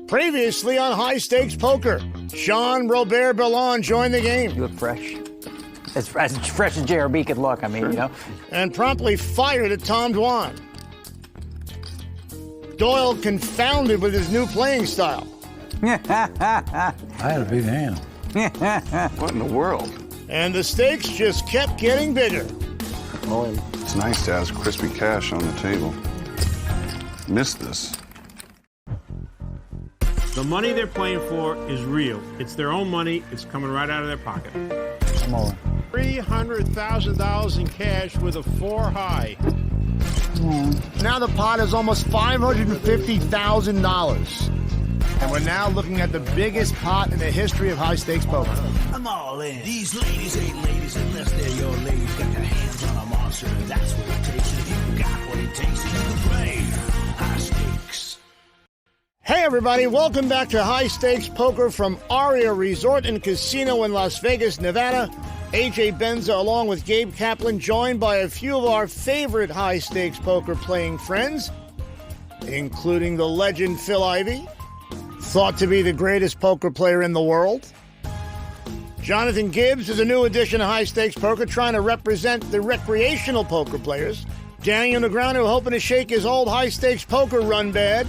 Previously on High Stakes Poker, Sean Robert Bellon joined the game. You look fresh. As fresh as JRB could look, I mean, you know. And promptly fired at Tom Dwan. Doyle confounded with his new playing style. I had a big hand. What in the world? And the stakes just kept getting bigger. It's nice to have crispy cash on the table. Missed this. The money they're playing for is real. It's their own money. It's coming right out of their pocket. Come on. $300,000 in cash with a 4 high. Now the pot is almost $550,000. And we're now looking at the biggest pot in the history of high stakes poker. I'm all in. These ladies ain't ladies unless they're your ladies. Got their hands on a monster, and that's what it takes. If you got what it takes, you can play high stakes. Hey everybody, welcome back to High Stakes Poker from Aria Resort and Casino in Las Vegas, Nevada. AJ Benza along with Gabe Kaplan, joined by a few of our favorite high stakes poker playing friends, including the legend Phil Ivey, thought to be the greatest poker player in the world. Jonathan Gibbs is a new addition to high stakes poker, trying to represent the recreational poker players. Daniel Negreanu hoping to shake his old high stakes poker run bad.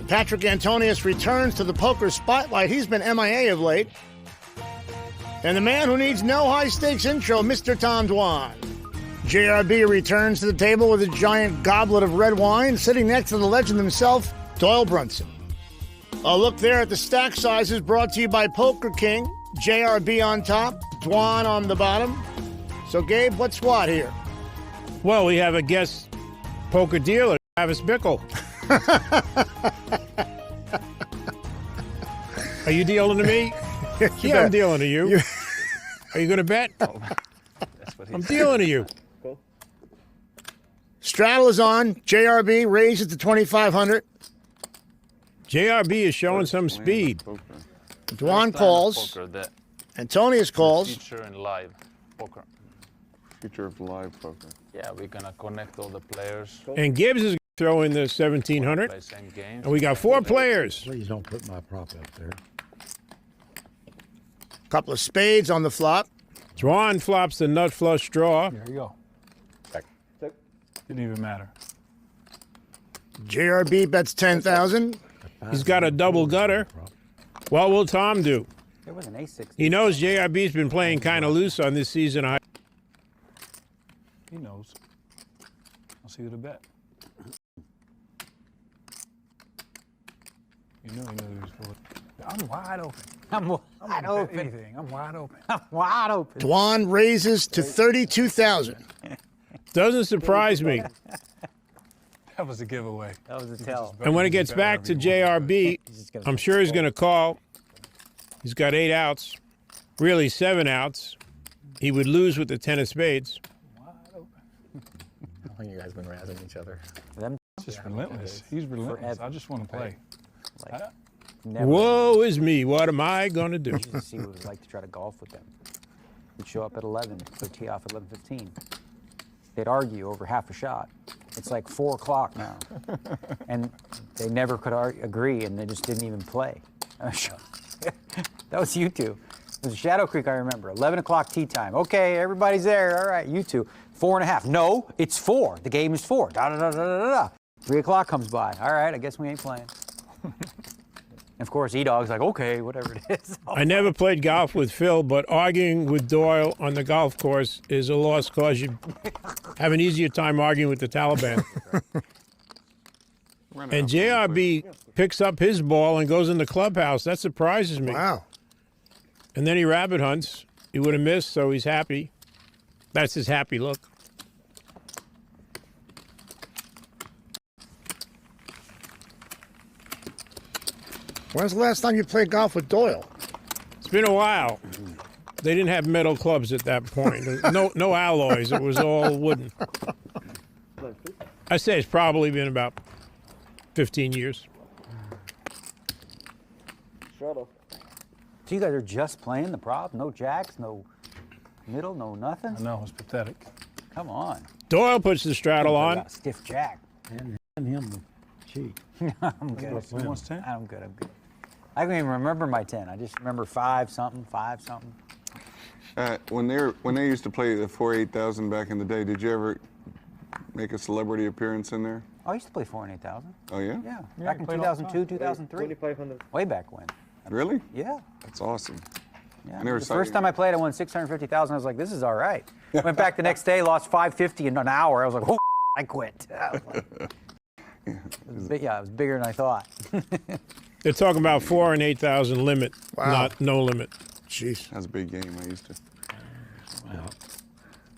Patrick Antonius returns to the poker spotlight. He's been MIA of late. And the man who needs no high-stakes intro, Mr. Tom Dwan. JRB returns to the table with a giant goblet of red wine, sitting next to the legend himself, Doyle Brunson. A look there at the stack sizes brought to you by Poker King. JRB on top, Dwan on the bottom. So, Gabe, what's what here? Well, we have a guest poker dealer, Travis Bickle. Are you dealing to me? Yeah, I'm dealing to you. Are you going to bet? I'm dealing to you. Straddle is on. JRB raises to 2,500. JRB is showing some speed. Dwan calls. Antonius calls. Future in live poker. Future of live poker. Yeah, we're gonna connect all the players. And Gibbs is throw in the 1,700. Play same games. And we got 4 players. Please don't put my prop up there. Couple of spades on the flop. Dwan flops the nut flush draw. There you go. Didn't even matter. JRB bets 10,000. He's got a double gutter. What will Tom do? There was an A6. He knows JRB's been playing kind of loose on this season. He knows. I'll see you to bet. You know he knows he was full of... I'm wide open. I'm wide open. Anything. I'm wide open. I'm wide open. Dwan raises to 32,000. Doesn't surprise me. That was a giveaway. That was a tell. And when it gets back to JRB, I'm sure he's going to call. He's got 8 outs, really 7 outs. He would lose with the 10 of spades. Wide open. How long you guys been razzing each other? It's just relentless. He's relentless. Forever. I just want to play. Never. Woe is me. What am I going to do? You should see what it was like to try to golf with them. We'd show up at 11, they'd tee off at 11:15. They'd argue over half a shot. It's like 4 o'clock now. And they never could agree, and they just didn't even play. That was you two. It was Shadow Creek, I remember. 11 o'clock tee time. Okay, everybody's there. All right, you two. 4.5. No, it's 4. The game is 4. Da, da, da, da, da, da. 3 o'clock comes by. All right, I guess we ain't playing. And of course, E-Dog's like, okay, whatever it is. I never played golf with Phil, but arguing with Doyle on the golf course is a lost cause. You have an easier time arguing with the Taliban. And JRB picks up his ball and goes in the clubhouse. That surprises me. Wow. And then he rabbit hunts. He would have missed, so he's happy. That's his happy look. When's the last time you played golf with Doyle? It's been a while. They didn't have metal clubs at that point. No alloys. It was all wooden. I say it's probably been about 15 years. So you guys are just playing the prop? No jacks, no middle, no nothing? I know, it's pathetic. Come on. Doyle puts the straddle on. Got a stiff jack. And him key. I'm good. Almost 10? I'm good. I don't even remember my 10. I just remember 5 something. When they used to play the 4-8,000 back in the day, did you ever make a celebrity appearance in there? Oh, I used to play 4 and 8,000. Oh yeah? Yeah, Yeah, back you in played all the 2002, 2003. 2,500. Way back when. Really? Yeah. That's awesome. Yeah. I never The saw first you. time I played, I won 650,000. I was like, this is all right. Went back the next day, lost 550 in an hour. I was like, oh, I quit. I was like, it was bigger than I thought. They're talking about 4 and 8,000 limit, not no limit. Jeez. That's a big game. I used to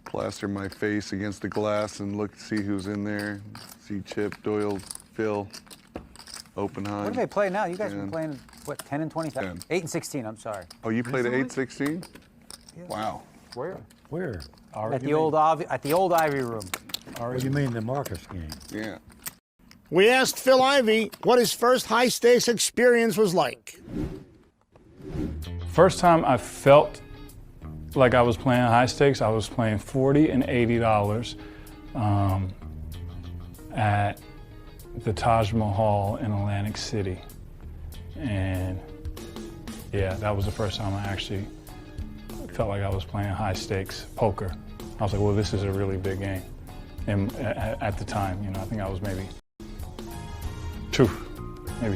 plaster my face against the glass and look, see who's in there. See Chip, Doyle, Phil, Oppenheim. What do they play now? You guys have been 10. playing, what, 10 and 20? 10. 8 and 16, I'm sorry. Oh, you played at 8-16? Wow. Where? Where? At the old Ivy Room. What do you mean the Marcus game? Yeah. We asked Phil Ivey what his first high stakes experience was like. First time I felt like I was playing high stakes, I was playing $40 and $80 at the Taj Mahal in Atlantic City. And yeah, that was the first time I actually felt like I was playing high stakes poker. I was like, well, this is a really big game. And at the time, you know, I think I was maybe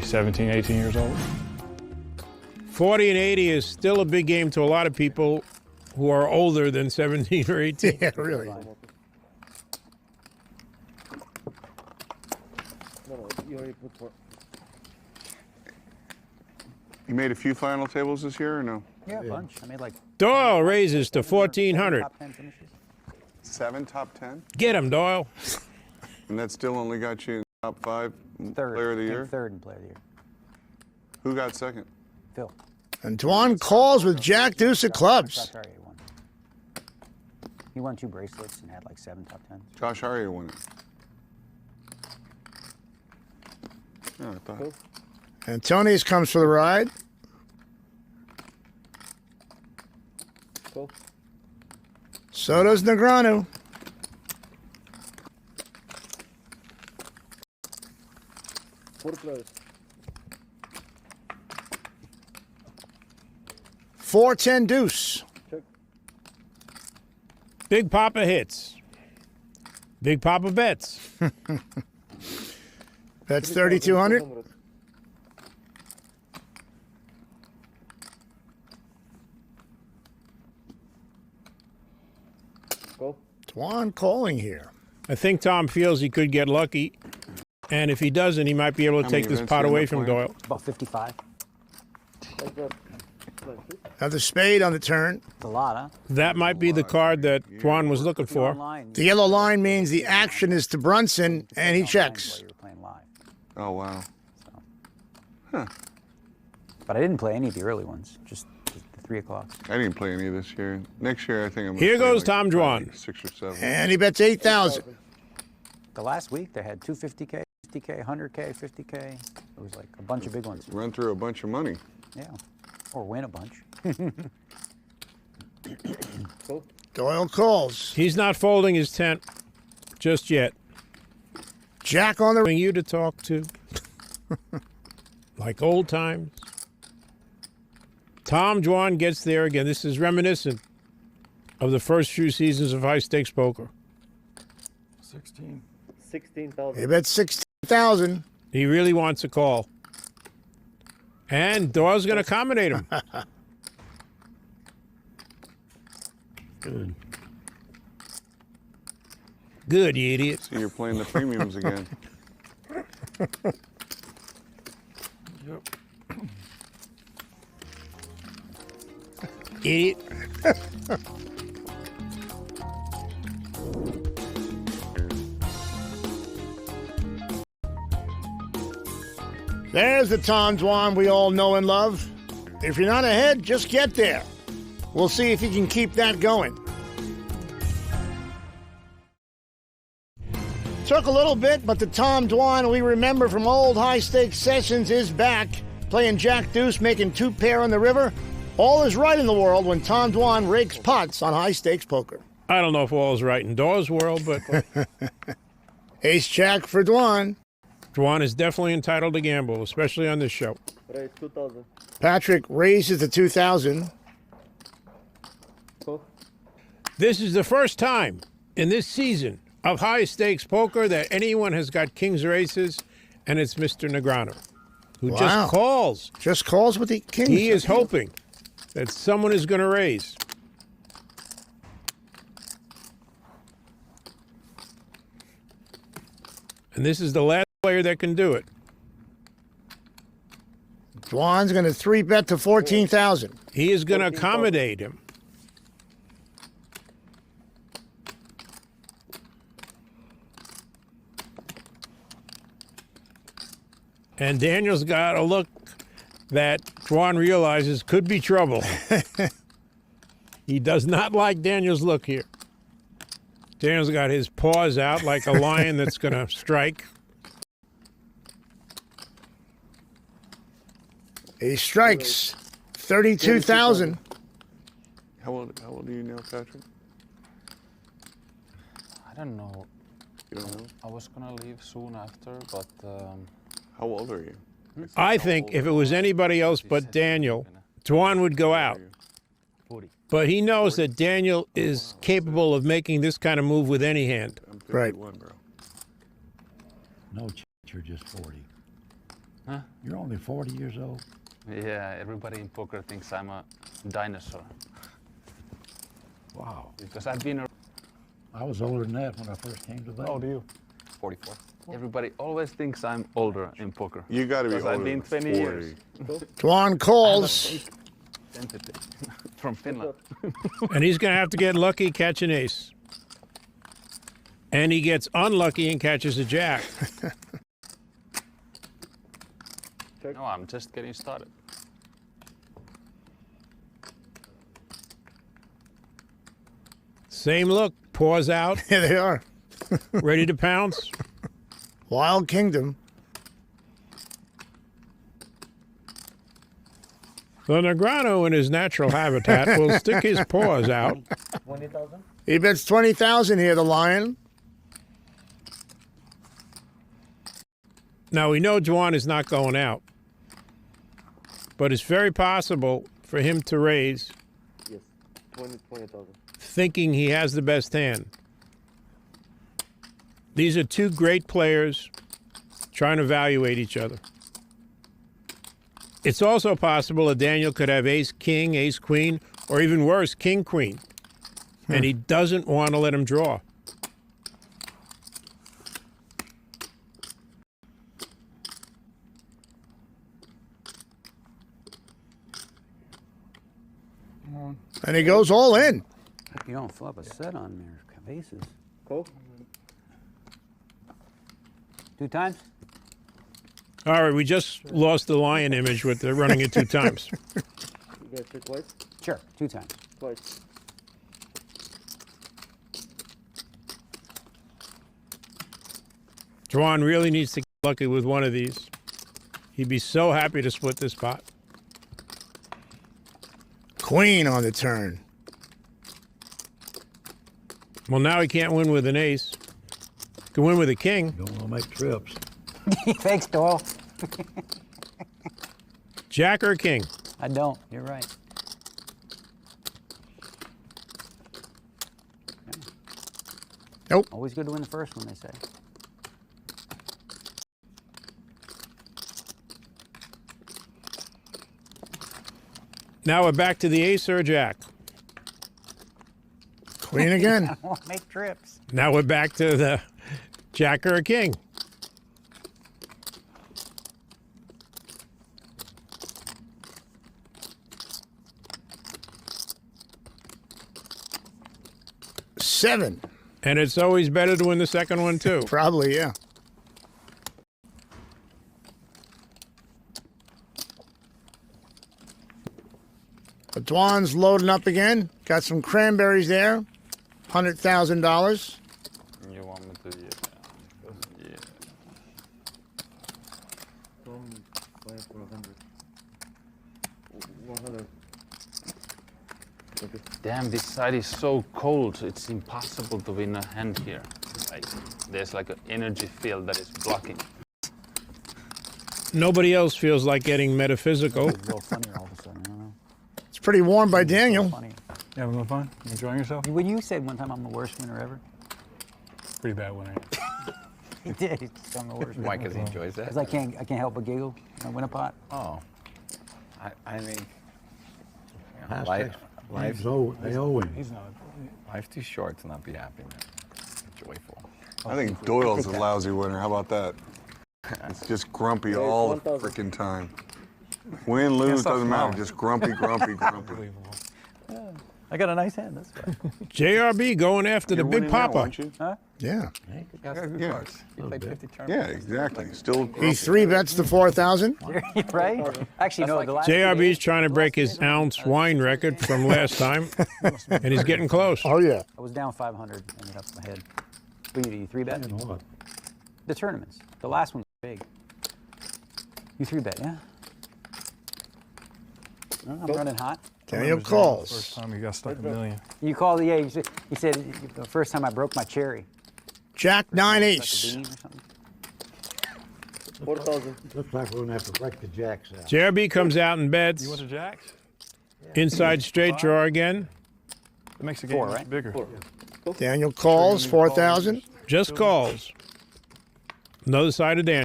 17, 18 years old. 40 and 80 is still a big game to a lot of people who are older than 17 or 18. Yeah, really. You made a few final tables this year or no? Yeah, a bunch. I made like Doyle raises to 1,400. top 10 finishes. 7 top 10? Get him, Doyle. And that still only got you in top 5 Third. player of the Came year? Third in player of the year. Who got second? Phil. And Dwan calls with Jack Deuce of clubs. Josh Arya won. He won 2 bracelets and had like 7 top 10s. Josh Arya won it. Yeah, I thought. And Tony's comes for the ride. Cool. So does Negreanu. Four players. 4-10 deuce. Check. Big Papa hits. Big Papa bets. That's 3,200. Go. Dwan calling here. I think Tom feels he could get lucky. And if he doesn't, he might be able to How take many this events pot you end away up from playing? Doyle. About 55. Like that. Another spade on the turn. It's a lot, huh? That might be the card that Dwan was looking for. Online, The yellow line means the action is to Brunson, and he online checks. while you were playing live. Oh, wow. But I didn't play any of the early ones, just the 3 o'clock. I didn't play any this year. Next year, I think I'm gonna Here play goes like Tom probably Dwan. 6 or 7. And he bets 8,000. The last week they had 250K, 50K, 100K, 50K. It was like a bunch of big ones. Run through a bunch of money. Yeah. Or win a bunch. Doyle calls. He's not folding his tent just yet. Jack on the Bring you to talk to. Like old times. Tom Dwan gets there again. This is reminiscent of the first few seasons of high stakes poker. 16. 16,000. He bets 16,000. He really wants a call. And Doyle's going to accommodate him. Good. Good, you idiot. So you're playing the premiums again. Idiot. There's the Tom Dwan we all know and love. If you're not ahead, just get there. We'll see if he can keep that going. Took a little bit, but the Tom Dwan we remember from old high-stakes sessions is back, playing Jack Deuce, making 2 pair on the river. All is right in the world when Tom Dwan rakes pots on high-stakes poker. I don't know if all is right in Doyle's world, but Ace Jack for Dwan. Dwan is definitely entitled to gamble, especially on this show. Raise 2,000. Patrick raises to 2,000. Go. This is the first time in this season of high stakes poker that anyone has got kings or aces, and it's Mr. Negreanu, who Wow. just calls. Just calls with the kings. He is hoping that someone is going to raise. And this is the last player that can do it. Dwan's going to 3-bet to 14,000. He is going to accommodate him. And Daniel's got a look that Dwan realizes could be trouble. He does not like Daniel's look here. Daniel's got his paws out like a lion that's going to strike. He strikes 32,000. How old are you now, Patrick? I don't know. You don't know? I was gonna leave soon after, but How old are you? I think if it was anybody else but Daniel, Dwan would go out. 40. But he knows that Daniel is capable of making this kind of move with any hand. I'm Right. 51, bro. No, you're just 40. Huh? You're only 40 years old. Yeah, everybody in poker thinks I'm a dinosaur Wow. because I've been. I was older than that when I first came to Vegas. How old are you? 44. Everybody always thinks I'm older in poker. You got to be Because older I've been than 20 40. years. Dwan calls. Identity from Finland. And he's going to have to get lucky, catch an ace. And he gets unlucky and catches a jack. No, I'm just getting started. Same look, paws out, Here they are. ready to pounce. Wild Kingdom. The Negreanu in his natural habitat will stick his paws out. 20,000. He bets 20,000 here, the Lion. Now, we know Dwan is not going out, but it's very possible for him to raise Yes. 20,000. thinking he has the best hand. These are two great players trying to evaluate each other. It's also possible that Daniel could have ace-king, ace-queen, or even worse, king-queen, and he doesn't want to let him draw. And he goes all in. You don't flop a set on there, aces. Go. 2 times? All right, we just lost the lion image with the running it 2 times. You guys check twice? Sure, 2 times. Twice. Dwan really needs to get lucky with one of these. He'd be so happy to split this pot. Queen on the turn. Well, now he can't win with an ace. He can win with a king. You don't want to make trips. Thanks, Doyle. Jack or a king? I don't. You're right. Nope. Always good to win the first one, they say. Now we're back to the ace or a jack. Queen again. I won't make trips. Now we're back to the jack or a king. Seven. And it's always better to win the second one, too. Probably, yeah. But Dwan's loading up again. Got some cranberries there. $100,000. You want me to? Yeah. Yeah. Don't buy for 100. 100. Okay. Damn, this side is so cold. It's impossible to win a hand here. Like, there's like an energy field that is blocking. Nobody else feels like getting metaphysical. It's a little funnier all of a sudden. I don't know. It's pretty warm by It's a little Daniel. funny. You having a little fun? You enjoying yourself? When you said one time I'm the worst winner ever, Pretty bad winner. he did. He said I'm the worst Why? winner. Because he enjoys that? Because I can't help but giggle when I win a pot. Oh. I mean, Past life, they all win. He's not. life's too short to not be happy, man. Joyful. I think Doyle's a lousy winner. How about that? It's just grumpy all the freaking time. Win, lose, stop doesn't matter. smiling. Just grumpy, grumpy, grumpy. Unbelievable. I got a nice hand. That's right. JRB going after the You're big winning now, papa. aren't you? Yeah. Yeah. You played 50 tournaments. Yeah, exactly. Still He grumpy. 3-bets the 4,000. Right? Actually, no. The last JRB's trying to break his ounce wine record from last time, and he's getting close. Oh, yeah. I was down 500. Ended up ahead. What do you 3-bet? The tournaments. The last one was big. You 3-bet, yeah? No, I'm running hot. Daniel First calls. time he got stuck a million. You called the he said the first time I broke my cherry. Jack 9 Like a ace. bean or something. 4,000. Looks like we're gonna have to break the jacks out. JRB comes out and bets. You want the jacks? Inside straight draw again. It makes the game Four, much right? bigger. Daniel calls 4,000. Just calls. Another side of Dan.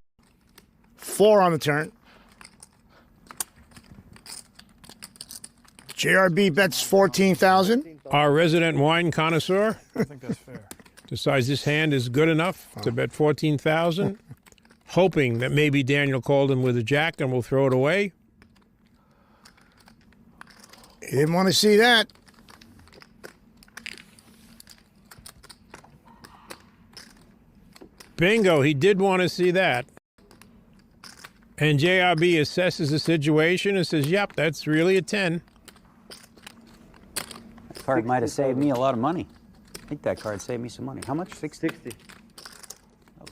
4 on the turn. JRB bets 14,000. Our resident wine connoisseur I think that's fair. decides this hand is good enough to bet 14,000, hoping that maybe Daniel called him with a jack and will throw it away. He didn't want to see that. Bingo, he did want to see that. And JRB assesses the situation and says, yep, that's really a 10. That card might have saved me a lot of money. I think that card saved me some money. How much? 60? 60.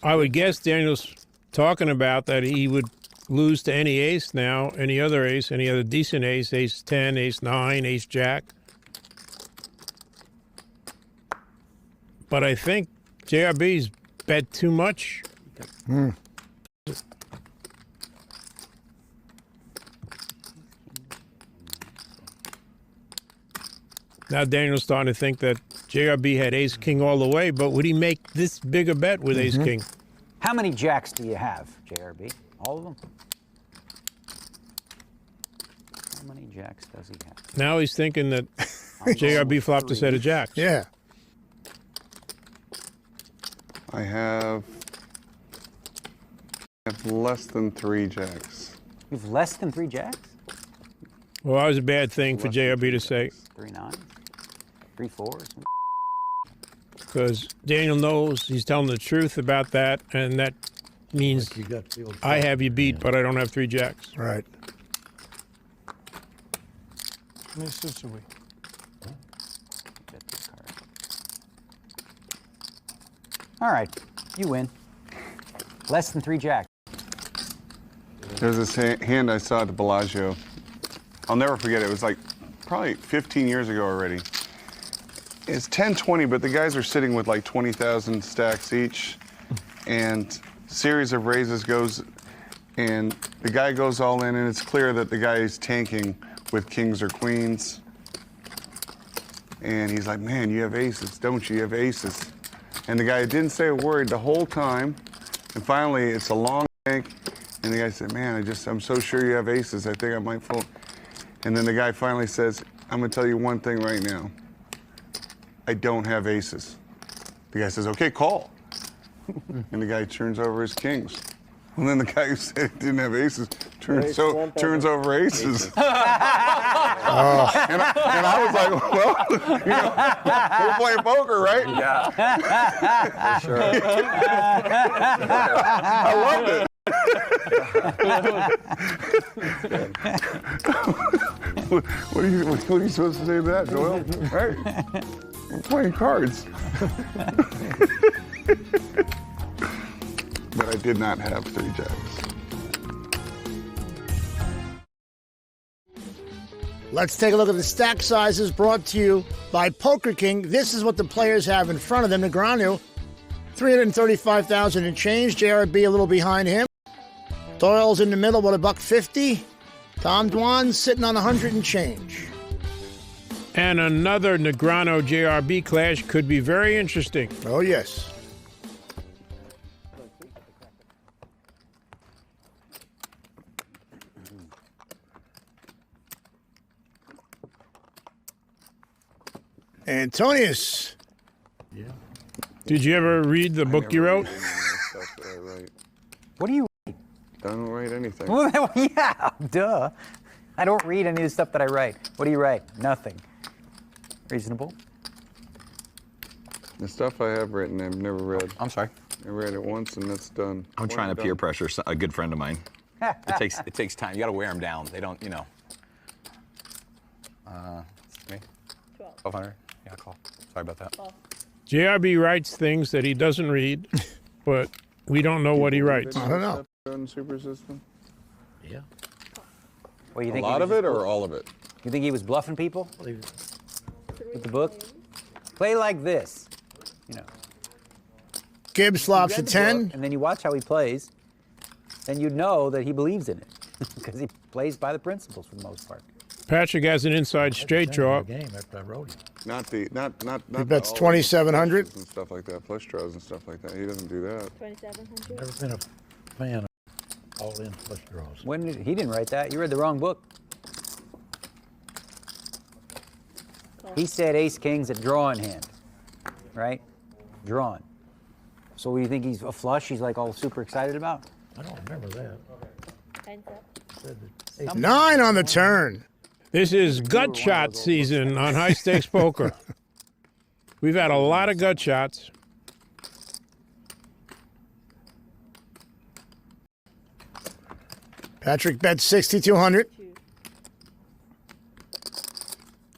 I would guess Daniel's talking about that he would lose to any ace now, any other ace, any other decent ace, ace 10, ace 9, ace jack. But I think JRB's bet too much. Now Daniel's starting to think that JRB had ace king all the way, but would he make this big a bet with ace king? How many jacks do you have, JRB? All of them? How many jacks does he have? Now he's thinking that JRB flopped a set of jacks. Yeah. I have less than 3 jacks. You have less than 3 jacks? Well, that was a bad thing for JRB to say, 3 9s? 3 4s? because Daniel knows he's telling the truth about that, and that means You got the old I have you beat, but I don't have 3 jacks. Right. How many suits are we? Get this card. All right, you win. Less than 3 jacks. There's this hand I saw at the Bellagio. I'll never forget it. It was like probably 15 years ago already. It's 10-20, but the guys are sitting with like 20,000 stacks each, and series of raises goes, and the guy goes all in, and it's clear that the guy is tanking with kings or queens. And he's like, man, you have aces, don't you? You have aces. And the guy didn't say a word the whole time, and finally it's a long tank, and the guy said, man, I'm so sure you have aces, I think I might fold. And then the guy finally says, I'm gonna tell you one thing right now. I don't have aces. The guy says, okay, call. And the guy turns over his kings. And then the guy who said he didn't have aces turns over aces. And I was like, well, you know, we're playing poker, right? Yeah. For sure. I loved it. What are you supposed to say to that, Doyle? Right? We're playing cards. But I did not have 3 jacks. Let's take a look at the stack sizes brought to you by Poker King. This is what the players have in front of them. Negreanu, 335,000 and change. JRB a little behind him. Doyle's in the middle with $1.50. Tom Dwan's sitting on 100 and change. And another Negreanu JRB clash could be very interesting. Oh, yes. Antonius. Yeah. Did you ever read the book you wrote? What do you I don't write anything. Yeah, duh. I don't read any of the stuff that I write. What do you write? Nothing. Reasonable. The stuff I have written, I've never read. I'm sorry. I read it once and that's done. I'm trying to Done. peer pressure a good friend of mine. It takes time. You got to wear them down. They don't, you know. Me? 1200. Yeah, call. Sorry about that. JRB writes things that he doesn't read, but we don't know what he writes. I don't know. On Super System? Yeah. Well, you A think he lot was of it just- or all of it? You think he was bluffing people with the book? Play like this, you know. Gibbs flops Read a the 10. book, and then you watch how he plays, then you know that he believes in it because he plays by the principles for the most part. Patrick has an inside straight draw. Game after I wrote it. Not the, not He bets 2,700. and stuff like that, flush draws and stuff like that. He doesn't do that. 2,700. Never been a fan of all-in flush draws. He didn't write that. You read the wrong book. He said ace king's a drawing hand, right? Drawn. So what do you think he's a flush? He's like all super excited about? I don't remember that. Hands up. Said that 9 on the turn. This is gut shot season on high stakes poker. We've had a lot of gut shots. Patrick bets 6,200.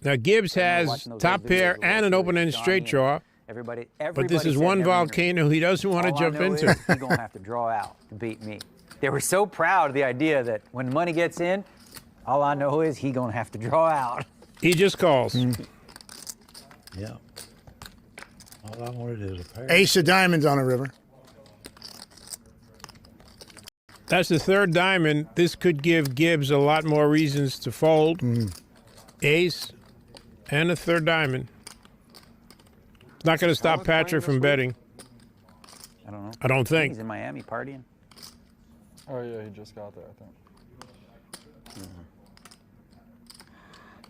Now Gibbs has Watching those top old pair videos and an where open-end Johnny straight and draw. Everybody But this is said one in every interview, volcano he doesn't want to all I jump know into. is he's gonna have to draw out to beat me. They were so proud of the idea that when money gets in, all I know is he gonna have to draw out. He just calls. yeah. All I wanted is a pair. Ace of diamonds on the river. That's the third diamond. This could give Gibbs a lot more reasons to fold. Ace and a third diamond. It's not going to stop Alan's playing Patrick this from week? betting. I don't know. I don't think. He's in Miami partying. Oh yeah, he just got there, I think.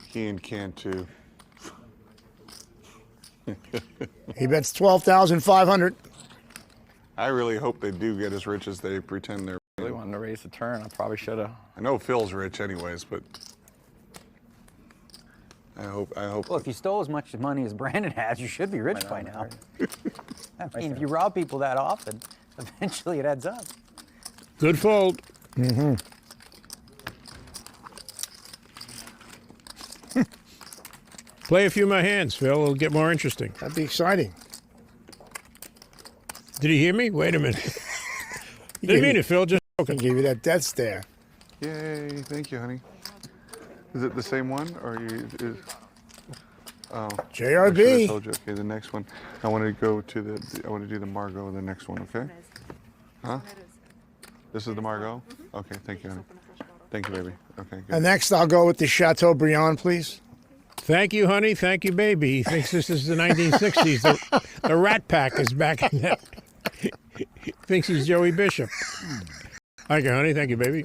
He and Cantu. He bets 12,500. I really hope they do get as rich as they pretend they're. I really wanted to raise the turn. I probably should have. I know Phil's rich anyways, but I hope. Well, if you stole as much money as Brandon has, you should be rich by now. I mean, if you rob people that often, eventually it adds up. Good fold. Play a few more hands, Phil. It'll get more interesting. That'd be exciting. Did he hear me? Wait a minute. Didn't mean it, Phil. Just I can give you that death stare. Yay! Thank you, honey. Is it the same one or you? Oh. I should have JRB. told you. Okay, the next one. I want to go to the. I want to do the Margot. The next one. Okay. Huh? This is the Margot. Okay. Thank you, honey. Thank you, baby. Okay. Good. And next, I'll go with the Chateaubriand, please. thank you, honey. Thank you, baby. He thinks this is the 1960s. The Rat Pack is back in that. He thinks he's Joey Bishop. Thank you, honey. Thank you, baby.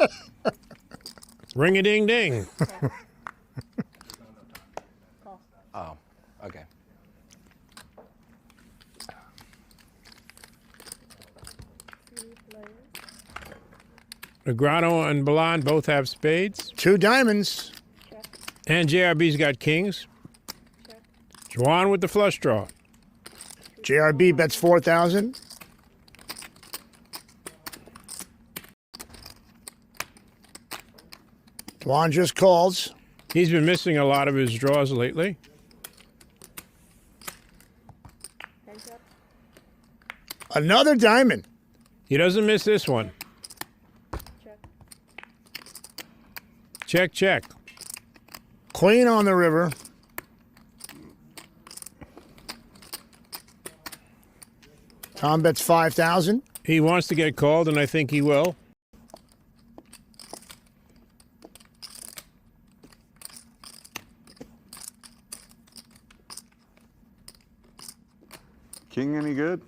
Ring a ding ding. Oh, okay. Negreanu and Balan both have spades. 2 diamonds. And JRB's got kings. Juan with the flush draw. JRB bets 4,000. Juan just calls. He's been missing a lot of his draws lately. Hands up. Another diamond. He doesn't miss this one. Check. Check, check. Queen on the river. Tom bets 5,000. He wants to get called, and I think he will. King any good?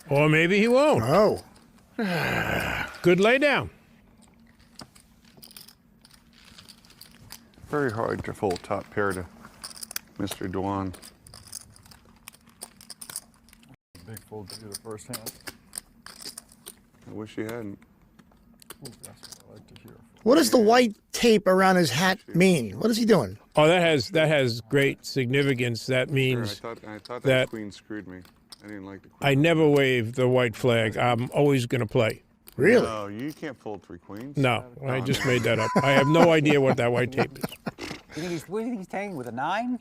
Or maybe he won't. Oh. Good lay down. Very hard to fold top pair to Mr. Dwan. Big fold to do the first hand. I wish he hadn't. Ooh, that's what I like to hear. What does the white tape around his hat mean? What is he doing? Oh, that has great significance. That Sure, means I thought that that queen screwed me. I didn't like the queen. I never wave the white flag. I'm always going to play. Really? No, you can't fold 3 queens. No, I just made that up. I have no idea what that white tape is. You think what do you think he's taking with a 9?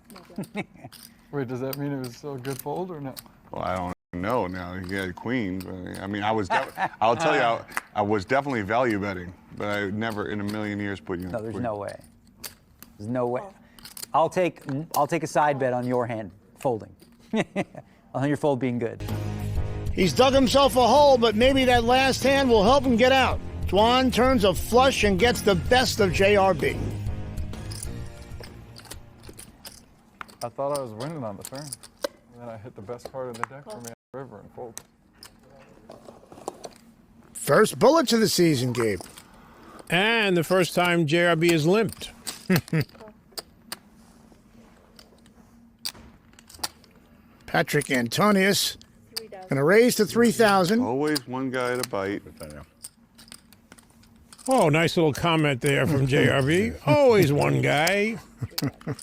Wait, does that mean it was still a good fold or no? Well, I don't know now. He had a queen. But, I mean, I'll tell you, I was definitely value betting, but I would never in a million years put you. No, there's no way. There's no way. I'll take a side bet on your hand folding. On your fold being good. He's dug himself a hole, but maybe that last hand will help him get out. Dwan turns a flush and gets the best of JRB. I thought I was winning on the turn. And then I hit the best card in the deck for me on the river and fold. First bullet to the season, Gabe. And the first time JRB is limped. Patrick Antonius going to raise to 3,000. Always one guy to bite. Oh, nice little comment there from JRB. Always one guy.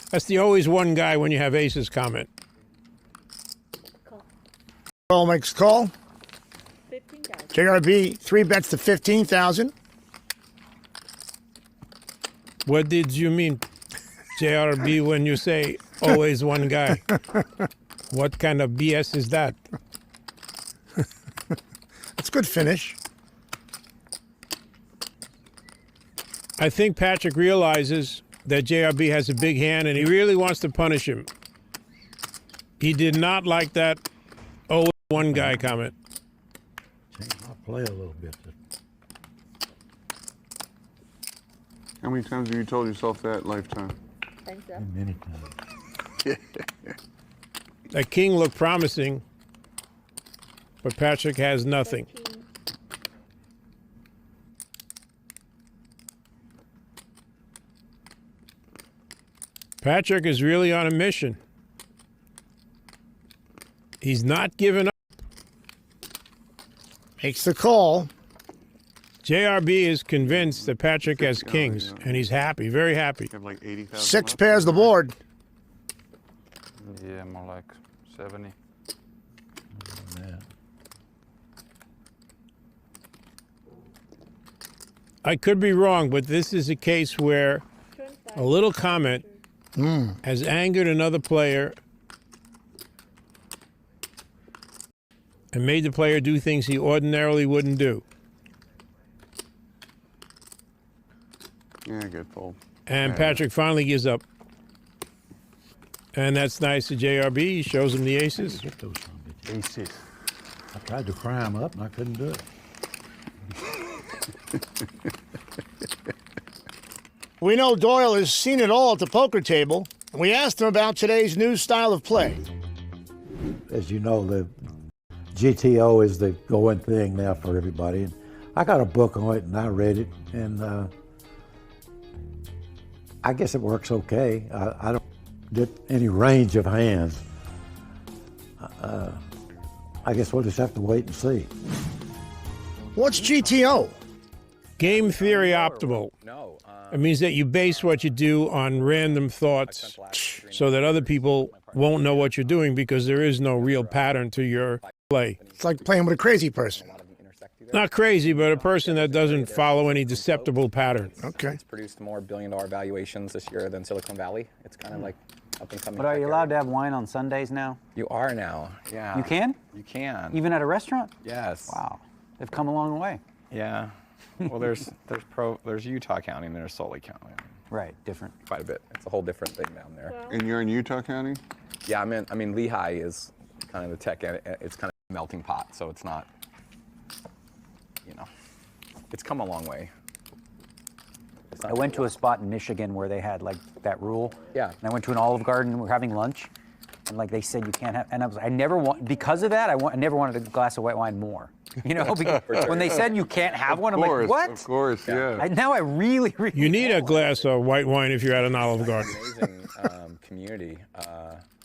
That's the always one guy when you have aces comment. Doyle makes a call. 15,000. JRB 3 bets to 15,000. What did you mean, JRB, when you say always one guy? What kind of BS is that? That's a good finish. I think Patrick realizes that JRB has a big hand and he really wants to punish him. He did not like that always one guy comment. Change my play a little bit. How many times have you told yourself that lifetime? Thanks, up. Many times. That king looked promising, but Patrick has nothing. 15. Patrick is really on a mission. He's not giving up. Makes the call. JRB is convinced that Patrick has kings, and he's happy, very happy. You have like 80,000 6 left? pairs the board. Yeah, more like 70. Yeah. I could be wrong, but this is a case where a little comment has angered another player and made the player do things he ordinarily wouldn't do. Yeah, good fold. And Yeah. Patrick finally gives up. And that's nice to JRB. He shows him the aces. Get those son of a bitches. Aces. I tried to cry 'em up and I couldn't do it. We know Doyle has seen it all at the poker table. We asked him about today's new style of play. As you know, the GTO is the going thing now for everybody. And I got a book on it and I read it, and I guess it works okay. I don't get any range of hands. I guess we'll just have to wait and see. What's GTO? Game theory optimal. No. It means that you base what you do on random thoughts so that other people won't know what you're doing because there is no real pattern to your play. It's like playing with a crazy person. Not crazy, but a person that doesn't follow any deceptible pattern. Okay. It's produced more billion-dollar valuations this year than Silicon Valley. It's kind of like up and coming. But are you allowed to have wine on Sundays now? You are now. Yeah. You can? You can. Even at a restaurant? Yes. Wow. They've come a long way. Yeah. Well, there's Utah County and there's Salt Lake County. Right, different. Quite a bit. It's a whole different thing down there. And you're in Utah County? Yeah, I mean, Lehigh is kind of the tech. It's kind of a melting pot, so it's not. You know, it's come a long way. I went to a spot in Michigan where they had like that rule. Yeah. And I went to an Olive Garden. We were having lunch, and like they said you can't have. And I never want because of that. I never wanted a glass of white wine more. You know, because when they said you can't have one, I'm like, what? Of course, yeah. Now I really. You need a glass of white wine if you're at an Olive Garden. Amazing community.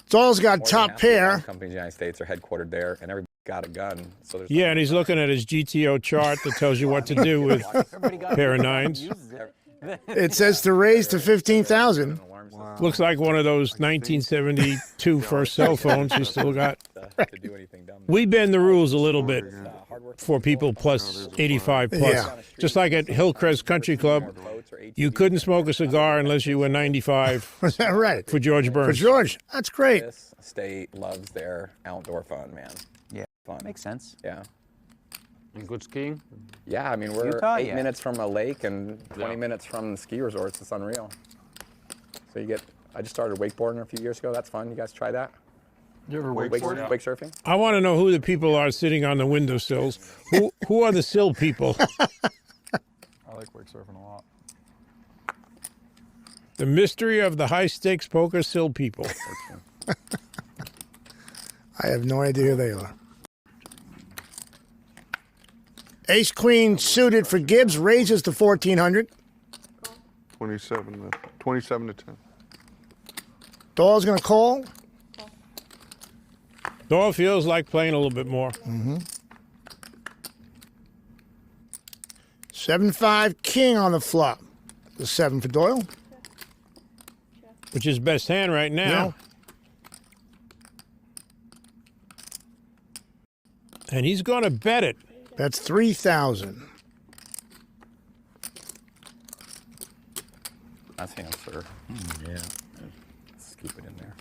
Doyle's got More than top half the pair. wine companies in the United States are headquartered there, and everybody got a gun. So there's Yeah, and he's looking at his GTO chart that tells you what to do with a pair of nines. It says to raise to 15,000. Looks like one of those 1972 first cell phones you still got. to do anything dumb. We bend the rules a little bit for people plus 85 plus. Yeah. Just like at Hillcrest Country Club, you couldn't smoke a cigar unless you were 95 Was that right? for George For Burns. George, that's great. This state loves their outdoor fun, man. Yeah, Fun. makes sense. Yeah. And good skiing. Yeah, I mean, we're Utah, 8 yeah. minutes from a lake and 20 minutes from the ski resorts. It's unreal. So you get, I just started wakeboarding a few years ago. That's fun. You guys try that? You ever Wake surfing? I want to know who the people are sitting on the windowsills. Who are the sill people? I like wake surfing a lot. The mystery of the high stakes poker sill people. I have no idea who they are. Ace Queen suited for Gibbs raises to 1,400. 27 to 10. Doyle's going to call. Doyle feels like playing a little bit more. 7-5 king on the flop. The 7 for Doyle. Which is best hand right now. And he's going to bet it. That's 3,000. That's the answer. Yeah. Let's keep it in there.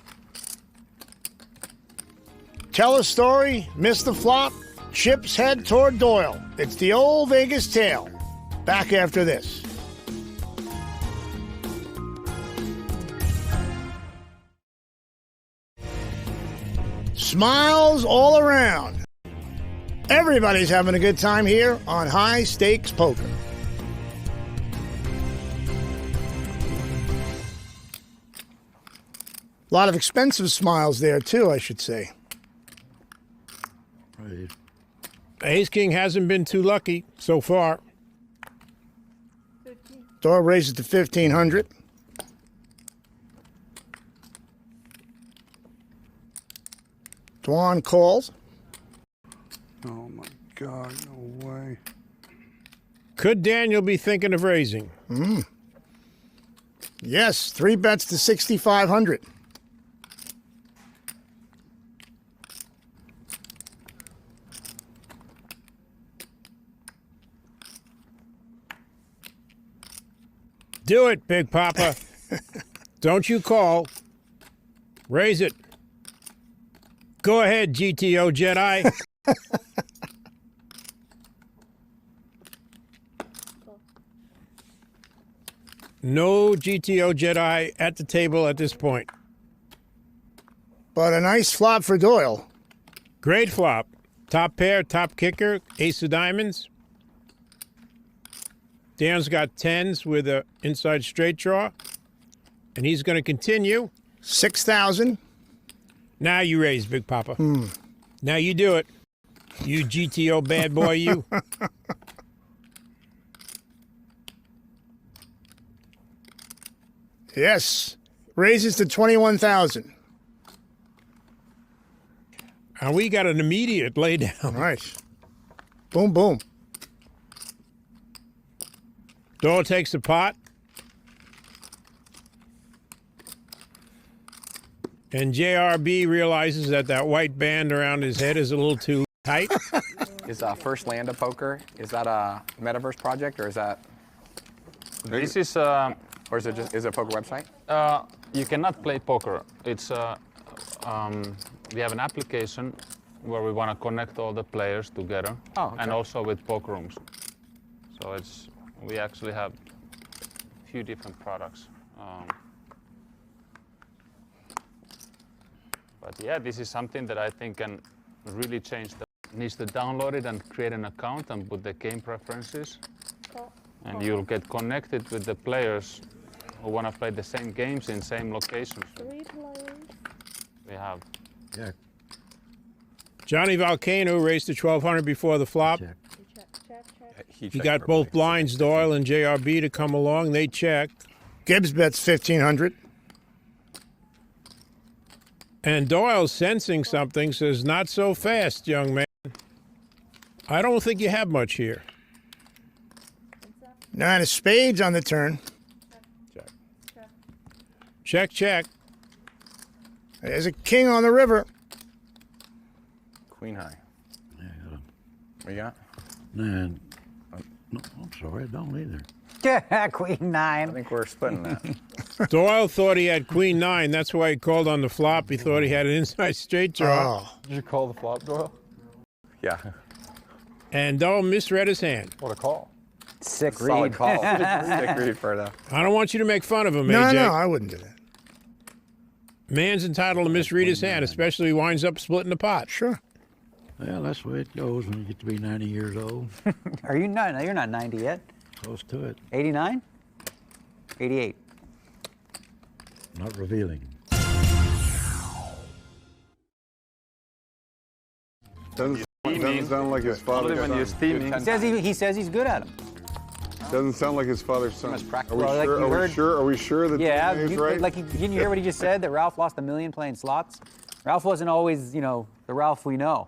Tell a story, miss the flop, chips head toward Doyle. It's the old Vegas tale. Back after this. Smiles all around. Everybody's having a good time here on High Stakes Poker. A lot of expensive smiles there, too, I should say. Ace King hasn't been too lucky so far. Doyle raises to 1,500. Dwan calls. Oh my God, no way. Could Daniel be thinking of raising? Yes, 3 bets to 6,500. Do it, Big Papa. Don't you call. Raise it. Go ahead, GTO Jedi. No GTO Jedi at the table at this point. But a nice flop for Doyle. Great flop. Top pair, top kicker, ace of diamonds. Dan's got 10s with an inside straight draw. And he's going to continue. 6,000. Now you raise, Big Papa. Now you do it. You GTO bad boy, you. Yes. Raises to 21,000. And we got an immediate lay down. Nice. Boom, boom. Doyle takes the pot. And JRB realizes that that white band around his head is a little too tight. Is First Land of Poker, is that a metaverse project or is that, This is or is it just, is it a poker website? you cannot play poker. It's we have an application where we want to connect all the players together, Oh, okay. and also with poker rooms. So it's we actually have a few different products. But yeah, this is something that I think can really change. Needs to download it and create an account and put the game preferences. And you'll get connected with the players who want to play the same games in same locations. 3 players. We have. Check. Johnny Volcano raced the 1200 before the flop. Check. Check. He checked got for both a blinds, Doyle and JRB, to come along. They check. Gibbs bets 1,500. And Doyle, sensing something, says, not so fast, young man. I don't think you have much here. 9 of spades on the turn. Check, check. There's a king on the river. Queen high. Yeah, What you got? man. No, I'm sorry, I don't either. Queen I 9. think we're splitting that. Doyle thought he had Queen 9. That's why he called on the flop. He thought he had an inside straight draw. Oh, Did you call the flop, Doyle? Yeah. And Doyle misread his hand. What a call. Sick Solid read. call. Sick read for that. I don't want you to make fun of him, no, AJ. no, I wouldn't do that. Man's entitled to misread his hand, especially if he winds up splitting the pot. Sure. Well, that's the way it goes when you get to be 90 years old. Are you not? No, you're not 90 yet. Close to it. 89? 88. Not revealing. Doesn't sound like his father's Only when you're son. steaming. He says he's good at them. Doesn't sound like his father's son. Must practice. Are we Well, like sure? you Are we heard- sure? Are we sure that Yeah, the is you, right? didn't you hear what he just said? That Ralph lost $1 million playing slots? Ralph wasn't always, the Ralph we know.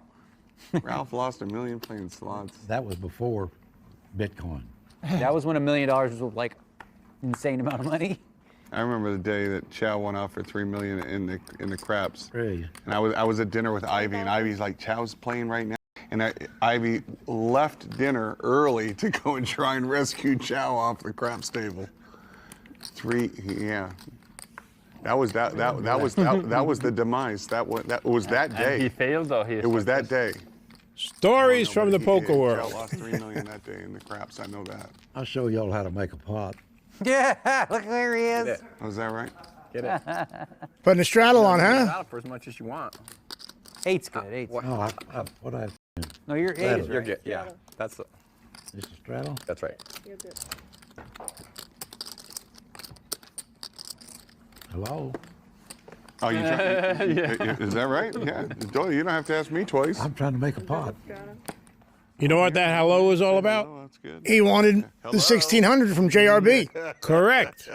Ralph lost $1 million playing slots. That was before Bitcoin. That was when $1 million was like insane amount of money. I remember the day that Chow went out for $3 million in the craps. Really? And I was at dinner with Ivy, and Ivy's like, Chow's playing right now. And Ivy left dinner early to go and try and rescue Chow off the craps table. Yeah. That was the demise. That was that And day. he failed, or he? It was that day. Stories Oh, no, from but the poker Chow world. lost $3 million that day in the craps. I know that. I'll show y'all how to make a pot. Yeah, look where he is. Get it. Was that right? Get it. Putting a straddle on, Get it huh? out for as much as you want. Eight's good. Eight's. What? No, what I No, you're eight. is You're right. good. Yeah. this is straddle. That's right. You're good. Hello. Oh, you is that right? Yeah. Doyle, you don't have to ask me twice. I'm trying to make a pot. You know what that hello is all about? Oh, that's good. He wanted the 1,600 from JRB. Correct.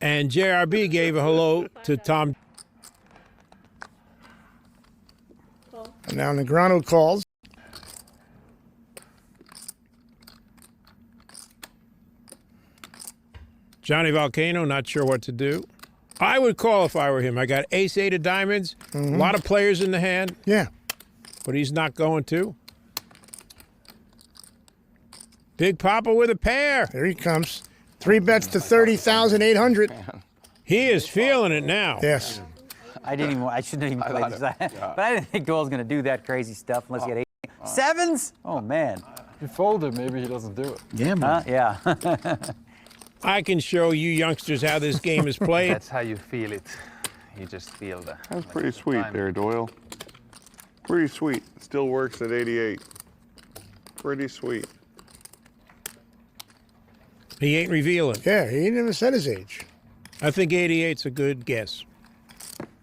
And JRB gave a hello to Tom. And now Negreanu calls. Johnny Volcano, not sure what to do. I would call if I were him. I got ace-8 of diamonds, a lot of players in the hand, Yeah. but he's not going to. Big Papa with a pair. There he comes. 3 bets to 30,800. He is feeling it now. Yes. I shouldn't even play this. But I didn't think Doyle's gonna do that crazy stuff unless he had 8. Sevens? Oh man. If you folded, maybe he doesn't do it. Gambling. Huh? Yeah. I can show you youngsters how this game is played. That's how you feel it. You just feel the. That was pretty sweet there, Doyle. Pretty sweet. Still works at 88. Pretty sweet. He ain't revealing. Yeah, he never said his age. I think 88's a good guess.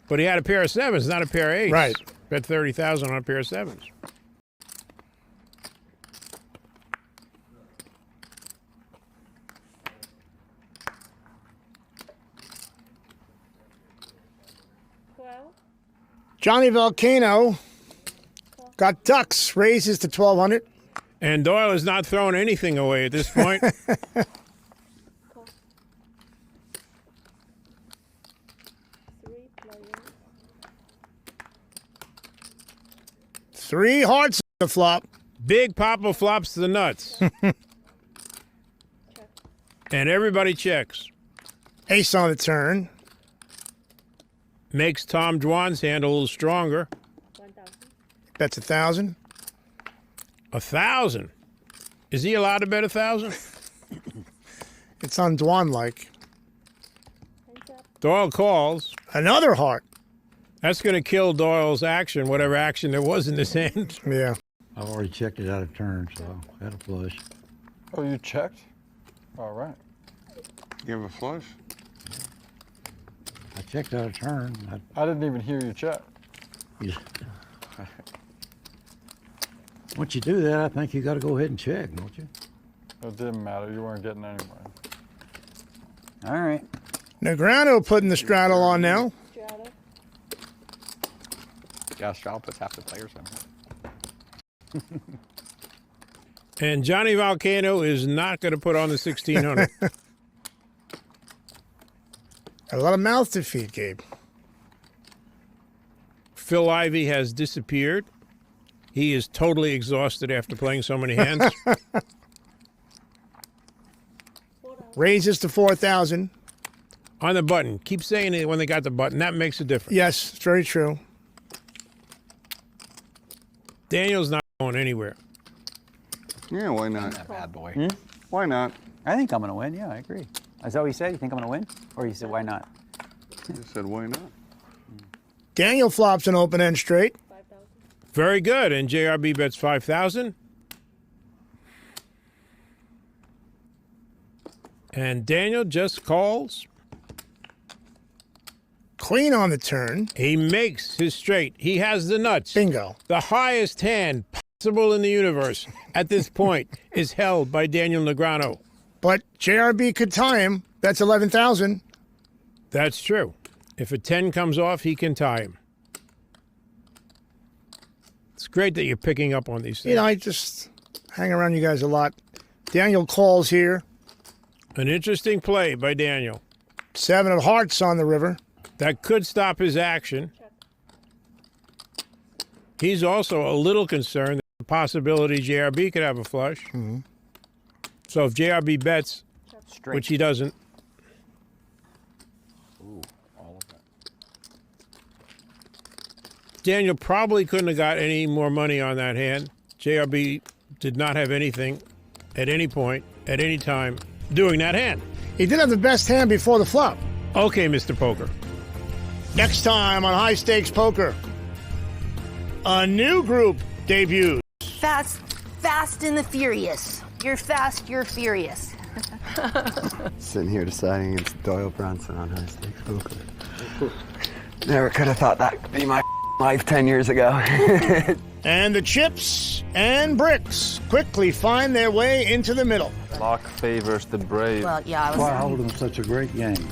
But he had a pair of sevens, not a pair of eights. Right. Bet 30,000 on a pair of sevens. Johnny Volcano got ducks, raises to 1,200. And Doyle is not throwing anything away at this point. Three hearts on the flop. Big Papa flops the nuts. And everybody checks. Ace on the turn. Makes Tom Dwan's hand a little stronger. Bets 1,000. 1,000. Is he allowed to bet 1,000? It's on Dwan-like. Doyle calls. Another heart. That's going to kill Doyle's action, whatever action there was in his hand. Yeah. I've already checked it out of turn, so I had a flush. Oh, you checked? All right. You have a flush? I checked out a turn. I didn't even hear you check. Once you do that, I think you got to go ahead and check, don't you? It didn't matter. You weren't getting anywhere. All right. Negreanu putting the straddle on now. Strata. Yeah, Straddle puts half the players in. And Johnny Volcano is not going to put on the 1600. A lot of mouth to feed, Gabe. Phil Ivey has disappeared. He is totally exhausted after playing so many hands. Raises to 4,000. On the button. Keep saying it when they got the button. That makes a difference. Yes, it's very true. Daniel's not going anywhere. Yeah, why not? That bad boy. Why not? I think I'm going to win. Yeah, I agree. Is that what you said? You think I'm going to win? Or you said, why not? I said, why not? Daniel flops an open end straight. 5,000. Very good. And JRB bets 5,000. And Daniel just calls. Queen on the turn. He makes his straight. He has the nuts. Bingo. The highest hand possible in the universe at this point is held by Daniel Negreanu. But JRB could tie him. That's 11,000. That's true. If a 10 comes off, he can tie him. It's great that you're picking up on these things. You know, I just hang around you guys a lot. Daniel calls here. An interesting play by Daniel. 7 of hearts on the river. That could stop his action. He's also a little concerned that the possibility JRB could have a flush. Mm-hmm. So if JRB bets, Straight. which he doesn't, Ooh, all of that. Daniel probably couldn't have got any more money on that hand. JRB did not have anything at any point, at any time, doing that hand. He did have the best hand before the flop. Okay, Mr. Poker. Next time on High Stakes Poker, a new group debuts. Fast and the Furious. You're fast, you're furious. Sitting here deciding against Doyle Brunson on High Stakes Poker. Never could have thought that could be my life 10 years ago. And the chips and bricks quickly find their way into the middle. Luck favors the brave. Well, yeah, I Why was. hold them such a great game?